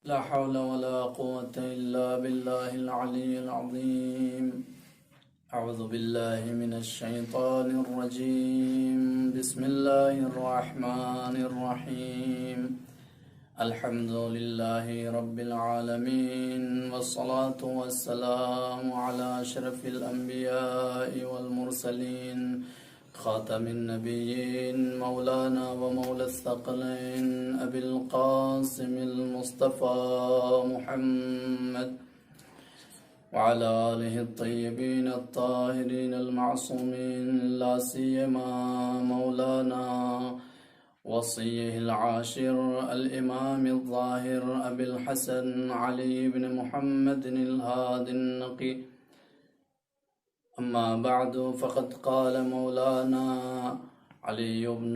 لا حول ولا قوة إلا بالله العلي العظيم. أعوذ بالله من الشيطان الرجيم. بسم الله الرحمن الرحيم. الحمد لله رب العالمين، والصلاة والسلام على أشرف الأنبياء والمرسلين، خاتم النبيين، مولانا ومولى الثقلين، أبي القاسم المصطفى محمد وعلى آله الطيبين الطاهرين المعصومين، لا سيما مولانا وصيه العاشر الإمام الظاهر أبي الحسن علي بن محمد الهادي النقي. أما بعد، فقد قال مولانا علي بن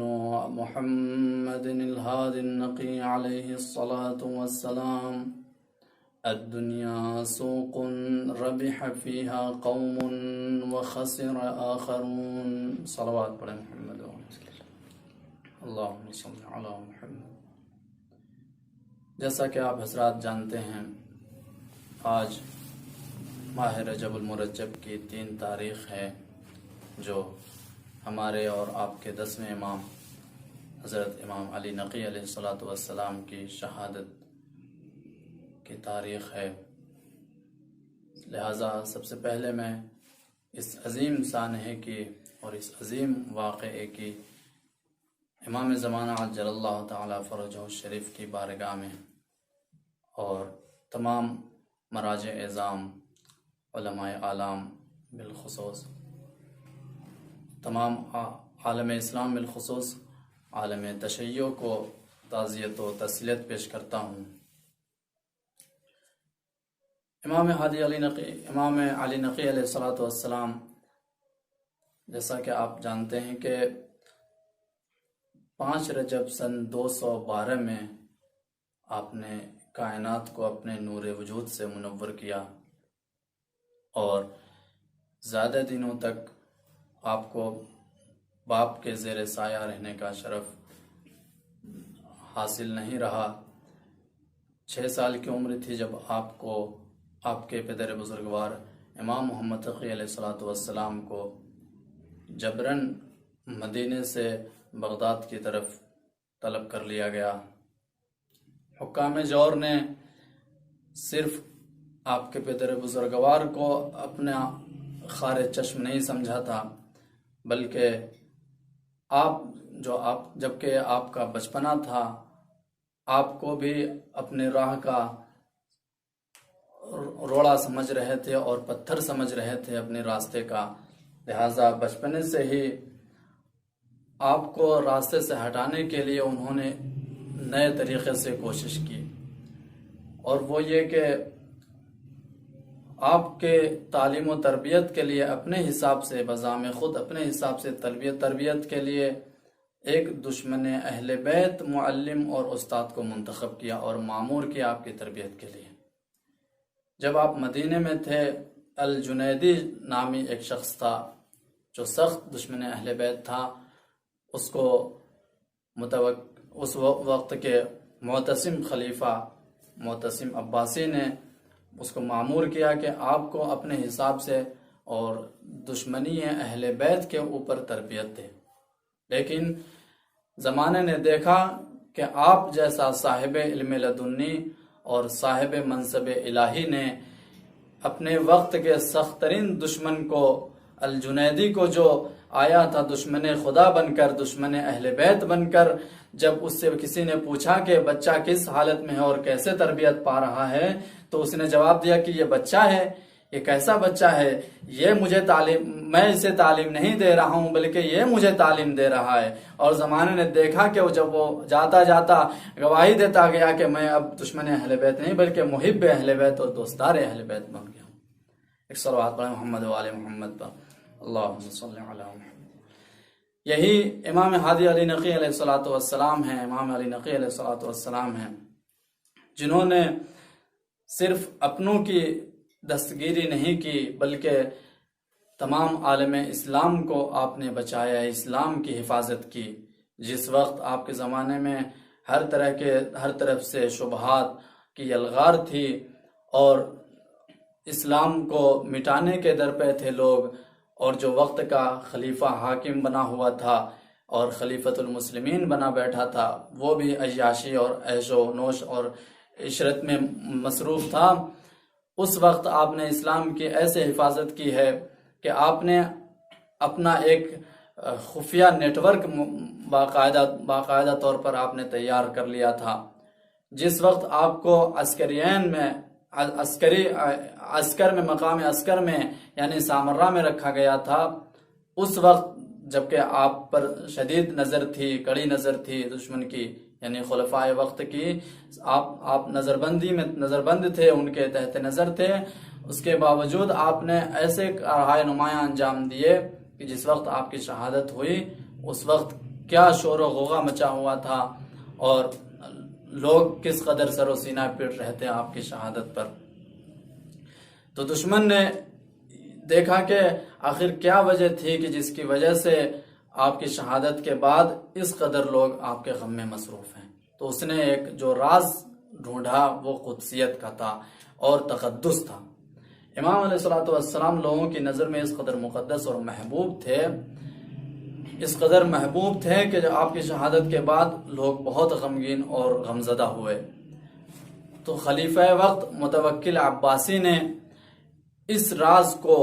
محمد الهادي النقي عليه الصلاة والسلام: الدنيا سوق ربح فيها قوم وخسر آخرون. صلوات پڑھیں محمد اللہم صلی علی محمد. جیسا کہ آپ حضرات جانتے ہیں، آج ماہ رجب المرجب کی 3 تاریخ ہے، جو ہمارے اور آپ کے 10ویں امام حضرت امام علی نقی علیہ الصلوۃ والسلام کی شہادت کی تاریخ ہے. لہٰذا سب سے پہلے میں اس عظیم سانحے کی اور اس عظیم واقعے کی امام زمانہ عجل اللہ تعالی فرجہ الشریف کی بارگاہ میں اور تمام مراجع اعظام، علماء اعلام بالخصوص، تمام عالم اسلام بالخصوص عالم تشیع کو تعزیت و تسلیت پیش کرتا ہوں. امام علی نقی علیہ الصلوۃ والسلام، جیسا کہ آپ جانتے ہیں کہ 5 رجب سن 212 میں آپ نے کائنات کو اپنے نور وجود سے منور کیا، اور زیادہ دنوں تک آپ کو باپ کے زیر سایہ رہنے کا شرف حاصل نہیں رہا. 6 سال کی عمر تھی جب آپ کو آپ کے پدر بزرگوار امام محمد تقی علیہ الصلوۃ والسلام کو جبراً مدینے سے بغداد کی طرف طلب کر لیا گیا. حکام جور نے صرف آپ کے پدر بزرگوار کو اپنا خار چشم نہیں سمجھا تھا، بلکہ جبکہ آپ کا بچپنا تھا، آپ کو بھی اپنے راہ کا روڑا سمجھ رہے تھے اور پتھر سمجھ رہے تھے اپنے راستے کا. لہٰذا بچپنے سے ہی آپ کو راستے سے ہٹانے کے لیے انہوں نے نئے طریقے سے کوشش کی، اور وہ یہ کہ آپ کے تعلیم و تربیت کے لیے اپنے حساب سے بذام خود اپنے حساب سے تربیت کے لیے ایک دشمن اہل بیت معلم اور استاد کو منتخب کیا اور مامور کیا آپ کی تربیت کے لیے. جب آپ مدینے میں تھے، الجنیدی نامی ایک شخص تھا جو سخت دشمن اہل بیت تھا. اس کو اس وقت کے معتصم خلیفہ معتصم عباسی نے اس کو مامور کیا کہ آپ کو اپنے حساب سے اور دشمنی اہل بیت کے اوپر تربیت دے. لیکن زمانے نے دیکھا کہ آپ جیسا صاحب علم لدنی اور صاحب منصب الہی نے اپنے وقت کے سخت ترین دشمن کو، الجنیدی کو، جو آیا تھا دشمن خدا بن کر، دشمن اہل بیت بن کر، جب اس سے کسی نے پوچھا کہ بچہ کس حالت میں ہے اور کیسے تربیت پا رہا ہے، تو اس نے جواب دیا کہ یہ بچہ ہے. یہ کیسا بچہ ہے؟ میں اسے تعلیم نہیں دے رہا ہوں، بلکہ یہ مجھے تعلیم دے رہا ہے. اور زمانے نے دیکھا کہ جب وہ جاتا جاتا گواہی دیتا گیا کہ میں اب دشمن اہل بیت نہیں بلکہ محب اہل بیت اور دوستدار اہل بیت بن گیا. ایک صلوات پڑھیں محمد و آل محمد پر. اللہم صلی علی محمد. یہی امام ہادی علی نقی علیہ الصلوۃ والسلام ہیں، امام علی نقی علیہ الصلوۃ والسلام ہیں، جنہوں نے صرف اپنوں کی دستگیری نہیں کی بلکہ تمام عالم اسلام کو آپ نے بچایا، اسلام کی حفاظت کی. جس وقت آپ کے زمانے میں ہر طرف سے شبہات کی یلغار تھی اور اسلام کو مٹانے کے در پہ تھے لوگ، اور جو وقت کا خلیفہ حاکم بنا ہوا تھا اور خلیفۃ المسلمین بنا بیٹھا تھا وہ بھی عیاشی اور عیش و نوش اور عشرت میں مصروف تھا، اس وقت آپ نے اسلام کی ایسے حفاظت کی ہے کہ آپ نے اپنا ایک خفیہ نیٹ ورک باقاعدہ طور پر آپ نے تیار کر لیا تھا۔ جس وقت آپ کو عسکر میں مقام عسکر میں یعنی سامرہ میں رکھا گیا تھا، اس وقت جبکہ آپ پر شدید نظر تھی، کڑی نظر تھی دشمن کی یعنی خلفائے وقت کی، آپ نظربند تھے، ان کے تحت نظر تھے، اس کے باوجود آپ نے ایسے کارہائے نمایاں انجام دیے کہ جس وقت آپ کی شہادت ہوئی اس وقت کیا شور و غوغا مچا ہوا تھا اور لوگ کس قدر سر و سینہ پیٹ رہے تھے آپ کی شہادت پر۔ تو دشمن نے دیکھا کہ آخر کیا وجہ تھی کہ جس کی وجہ سے آپ کی شہادت کے بعد اس قدر لوگ آپ کے غم میں مصروف ہیں، تو اس نے ایک جو راز ڈھونڈا وہ قدسیت کا تھا اور تقدس تھا۔ امام علیہ السلام لوگوں کی نظر میں اس قدر مقدس اور محبوب تھے، اس قدر محبوب تھے کہ آپ کی شہادت کے بعد لوگ بہت غمگین اور غمزدہ ہوئے۔ تو خلیفہ وقت متوکل عباسی نے اس راز کو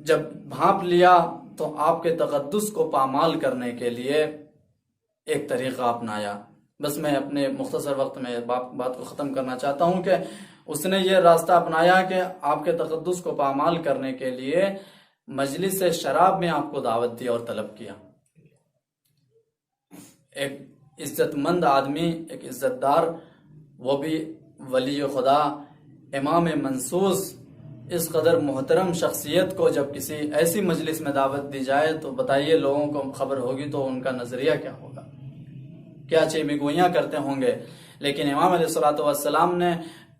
جب بھانپ لیا تو آپ کے تقدس کو پامال کرنے کے لیے ایک طریقہ اپنایا۔ بس میں اپنے مختصر وقت میں بات کو ختم کرنا چاہتا ہوں کہ اس نے یہ راستہ اپنایا کہ آپ کے تقدس کو پامال کرنے کے لیے مجلس شراب میں آپ کو دعوت دی اور طلب کیا۔ ایک عزت مند آدمی، ایک عزت دار، وہ بھی ولی خدا، امام منصوص، اس قدر محترم شخصیت کو جب کسی ایسی مجلس میں دعوت دی جائے تو بتائیے لوگوں کو خبر ہوگی تو ان کا نظریہ کیا ہوگا، کیا چیمیگوئیاں کرتے ہوں گے۔ لیکن امام علیہ السلام نے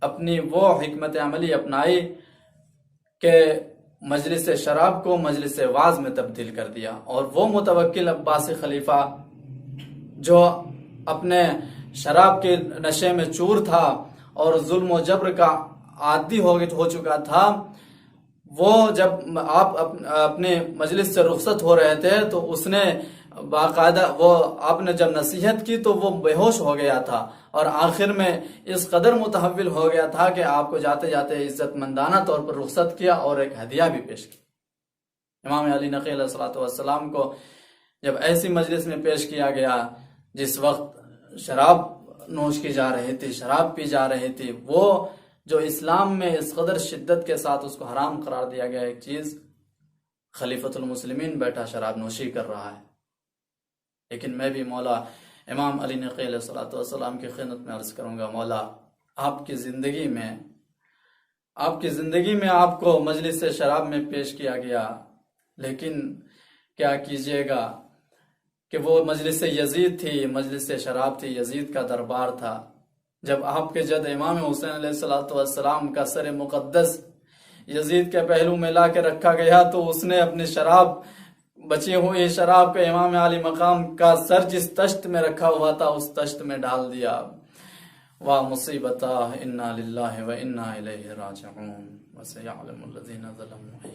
اپنی وہ حکمت عملی اپنائی کہ مجلس شراب کو مجلس واعظ میں تبدیل کر دیا، اور وہ متوکل عباسی خلیفہ جو اپنے شراب کے نشے میں چور تھا اور ظلم و جبر کا عادی ہو چکا تھا، وہ جب آپ اپنے مجلس سے رخصت ہو رہے تھے تو اس نے باقاعدہ آپ نے جب نصیحت کی تو وہ بے ہوش ہو گیا تھا اور آخر میں اس قدر متحول ہو گیا تھا کہ آپ کو جاتے جاتے عزت مندانہ طور پر رخصت کیا اور ایک ہدیہ بھی پیش کی۔ امام علی نقی علیہ السلام کو جب ایسی مجلس میں پیش کیا گیا جس وقت شراب نوش کی جا رہی تھی، شراب پی جا رہی تھی، وہ جو اسلام میں اس قدر شدت کے ساتھ اس کو حرام قرار دیا گیا ایک چیز، خلیفۃ المسلمین بیٹھا شراب نوشی کر رہا ہے۔ لیکن میں بھی مولا امام علی نقی علیہ السلام کی خدمت میں عرض کروں گا، مولا آپ کی زندگی میں آپ کو مجلس شراب میں پیش کیا گیا، لیکن کیا کیجئے گا کہ وہ مجلس یزید تھی، مجلس شراب تھی، یزید کا دربار تھا۔ جب آپ کے جد امام حسین علیہ السلام کا سر مقدس یزید کے پہلو میں لا کے رکھا گیا تو اس نے اپنی بچی ہوئی شراب کے امام علی مقام کا سر جس تشت میں رکھا ہوا تھا اس تشت میں ڈال دیا۔ واہ مصیبتہ، انا للہ و انا الیہ راجعون، وسیعلم الذین ظلموا۔